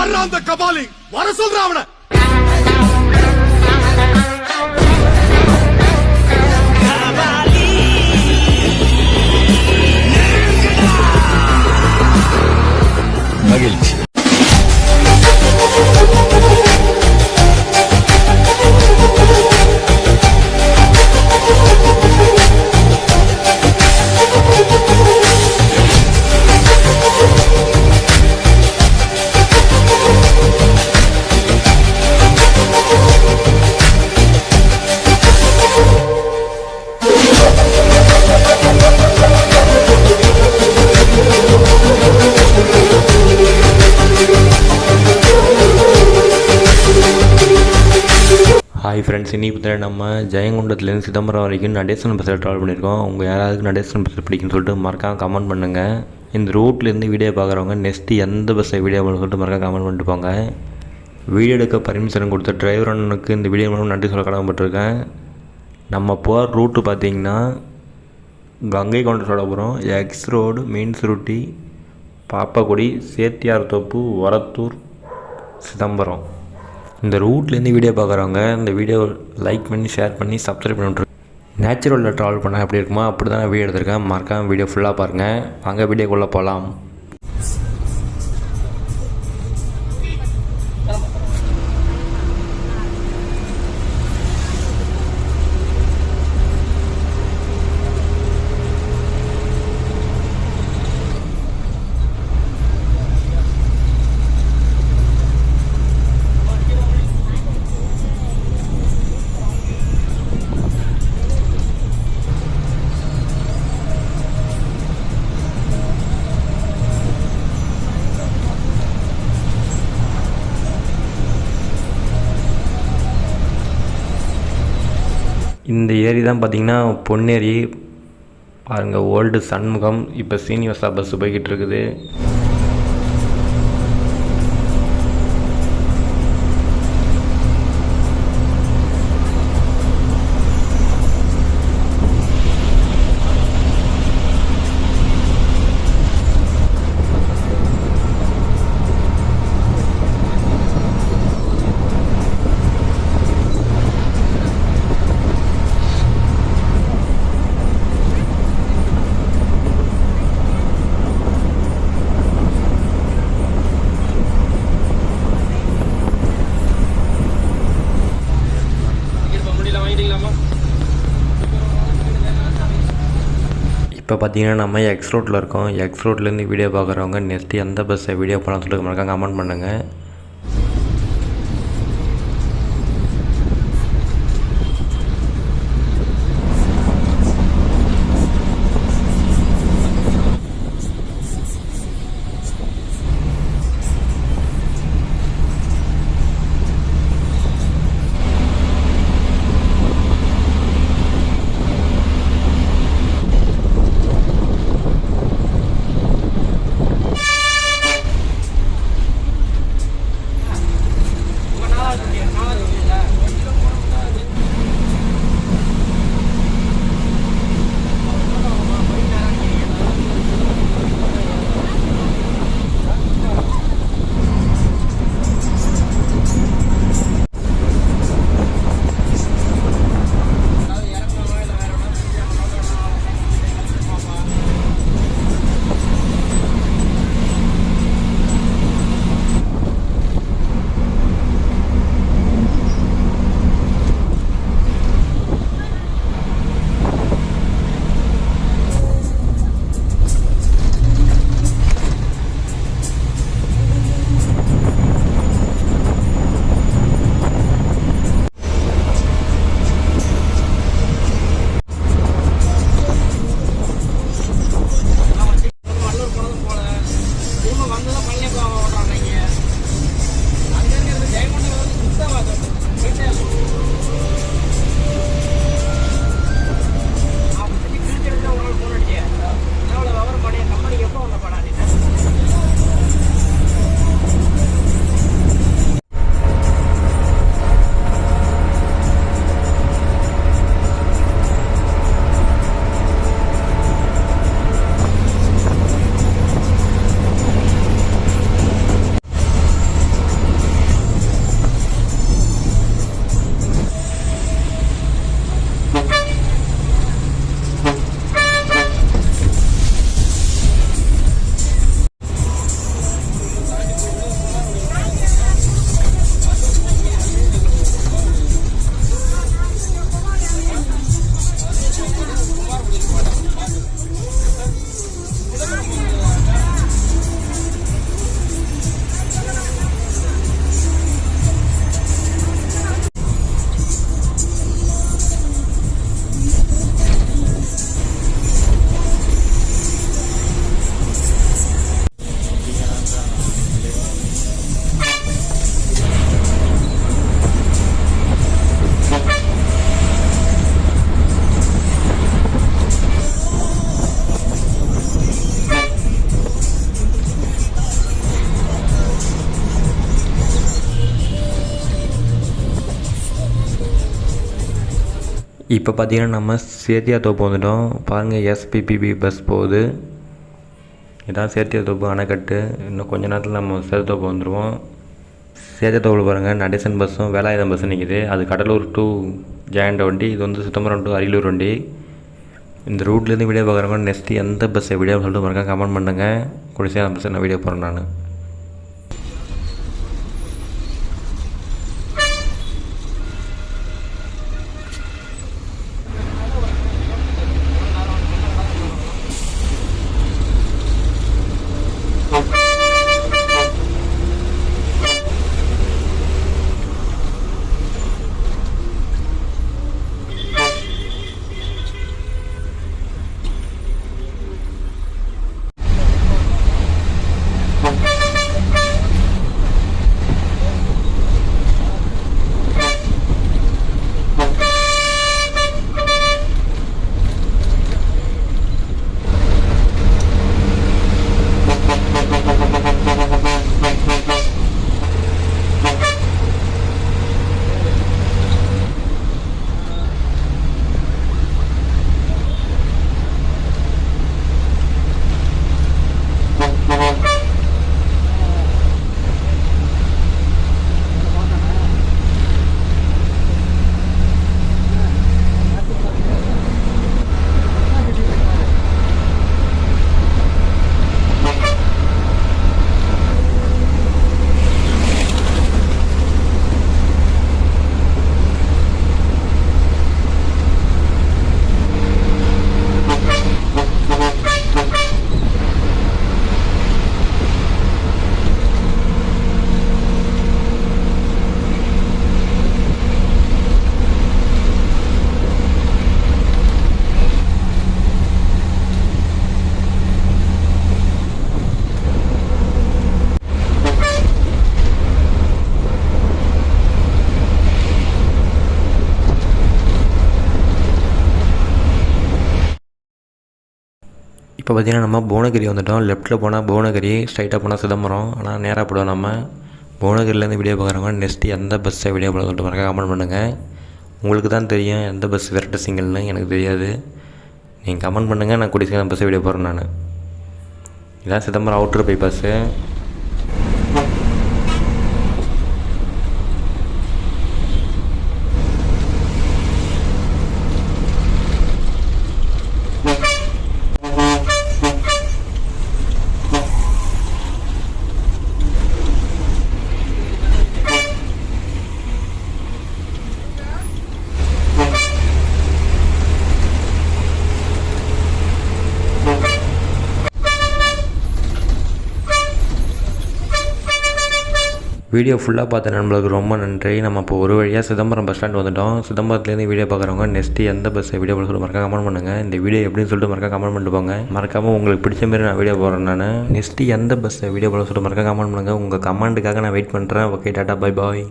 யாரா அந்த கபாலி? வர சொல்ற அவன. மகிழ்ச்சி. ஹாய் ஃப்ரெண்ட்ஸ், இன்றைக்கி பார்த்தீங்கன்னா நம்ம ஜெயங்கொண்டத்துலேருந்து சிதம்பரம் வரைக்கும் நடேசன் பஸ்ஸில் ட்ராவல் பண்ணியிருக்கோம். உங்கள் யாராவது நடேசன் பஸ்ஸில் பிடிக்குன்னு சொல்லிட்டு மறக்காம கமெண்ட் பண்ணுங்கள். இந்த ரூட்லேருந்து வீடியோ பார்க்குறவங்க நெக்ஸ்ட்டு எந்த பஸ்ஸை வீடியோ பண்ணு சொல்லிட்டு மறக்காம கமெண்ட் பண்ணிட்டு போங்க. வீடியோ எடுக்க பர்மிஷன் கொடுத்த டிரைவர் அண்ணனுக்கு இந்த வீடியோ மூலம் நன்றி சொல்ல கடமைப்பட்டிருக்கேன். நம்ம போகிற ரூட்டு பார்த்திங்கன்னா கங்கை கொண்ட சோழபுரம், எக்ஸ் ரோடு, மீன்சுருட்டி, பாப்பாக்குடி, சேத்தியார் தோப்பு, ஒரத்தூர், சிதம்பரம். இந்த ரூட்லேருந்து வீடியோ பார்க்குறவங்க இந்த வீடியோ லைக் பண்ணி ஷேர் பண்ணி சப்ஸ்கிரைப் பண்ணிவிட்ருங்க. நேச்சுரலில் ட்ராவல் பண்ணால் எப்படி இருக்குமோ அப்படி தான் வீடியோ எடுத்திருக்கேன். மறக்காமல் வீடியோ ஃபுல்லாக பாருங்கள். அங்கே வீடியோக்குள்ளே போகலாம். இந்த ஏரி தான் பார்த்திங்கன்னா பொன்னேரி. பாருங்கள், ஓல்டு சண்முகம். இப்போ சீனிவாசா பஸ்ஸு போய்கிட்டு இருக்குது. இப்போ பார்த்தீங்கன்னா நம்ம எக்ஸ் ரோட்டில் இருக்கோம். எக்ஸ் ரோட்லேருந்து வீடியோ பார்க்குறவங்க நெக்ஸ்ட்டு எந்த பஸ்ஸை வீடியோ பண்ண சொல்லிட்டு மறக்காம கமெண்ட் பண்ணுங்கள். இப்போ பார்த்தீங்கன்னா நம்ம சேத்தியாத்தோப்பு வந்துட்டோம். பாருங்கள், எஸ்பிபிபி பஸ் போகுது. இதான் சேத்தியாத்தோப்பு அணைக்கட்டு. இன்னும் கொஞ்ச நேரத்தில் நம்ம சேத்தியாத்தோப்பு வந்துடுவோம். சேத்தியாத்தோப்பில் பாருங்கள், நடேசன் பஸ்ஸும் வேலாயுதம் பஸ்ஸும் நிற்கிது. அது கடலூர் டு ஜெயண்ட வண்டி, இது வந்து சிதம்பரம் டு அரியலூர் வண்டி. இந்த ரூட்லேருந்து வீடியோ பார்க்குறவங்க நெக்ஸ்ட்டு எந்த பஸ்ஸை வீடியோ சொல்லிட்டு மறக்காம கமெண்ட் பண்ணுங்கள். குடிசை அந்த பஸ்ஸை நான் வீடியோ போடுறேன் நான். இப்போ பார்த்திங்கன்னா நம்ம புவனகிரி வந்துவிட்டோம். லெஃப்ட்டில் போனால் புவனகிரி, ஸ்ட்ரைட்டாக போனால் சிதம்பரம். ஆனால் நேராக போடுவோம் நம்ம. புவனகிரிலேருந்து வீடியோ பார்க்குறவங்க நெக்ஸ்ட்டு எந்த பஸ்ஸை வீடியோ போட சொல்லிட்டு மறக்காம கமெண்ட் பண்ணுங்கள். உங்களுக்கு தான் தெரியும் எந்த பஸ் விரட்ட சிங்கிள்னு, எனக்கு தெரியாது. நீங்கள் கமெண்ட் பண்ணுங்கள், நான் கூடிய சீக்கிரம் பஸ்ஸை வீடியோ போடுறேன் நான். இதான் சிதம்பரம் அவுட்டர் பைபாஸு. வீடியோ ஃபுல்லாக பார்த்த நண்பர்களுக்கு ரொம்ப நன்றி. நம்ம இப்போ ஒரு வழியாக சிதம்பரம் பஸ் ஸ்டாண்ட் வந்துவிட்டோம். சிதம்பரத்துலேருந்து வீடியோ பார்க்குறவங்க நெக்ஸ்ட்டு எந்த பஸ்ஸை வீடியோ சொல்லிட்டு மறக்காம கமெண்ட் பண்ணுங்கள். இந்த வீடியோ எப்படின்னு சொல்லிட்டு மறக்காம கமெண்ட் பண்ணிட்டு போங்க. மறக்காமல் உங்களுக்கு பிடிச்ச மாரி நான் வீடியோ போடுறேன் நான். நெக்ஸ்ட்டு எந்த பஸ்ஸை வீடியோ சொல்லிட்டு மறக்காம கமெண்ட் பண்ணுங்கள். உங்கள் கமெண்ட்டுக்காக நான் வெயிட் பண்ணுறேன். Okay, tata, bye bye.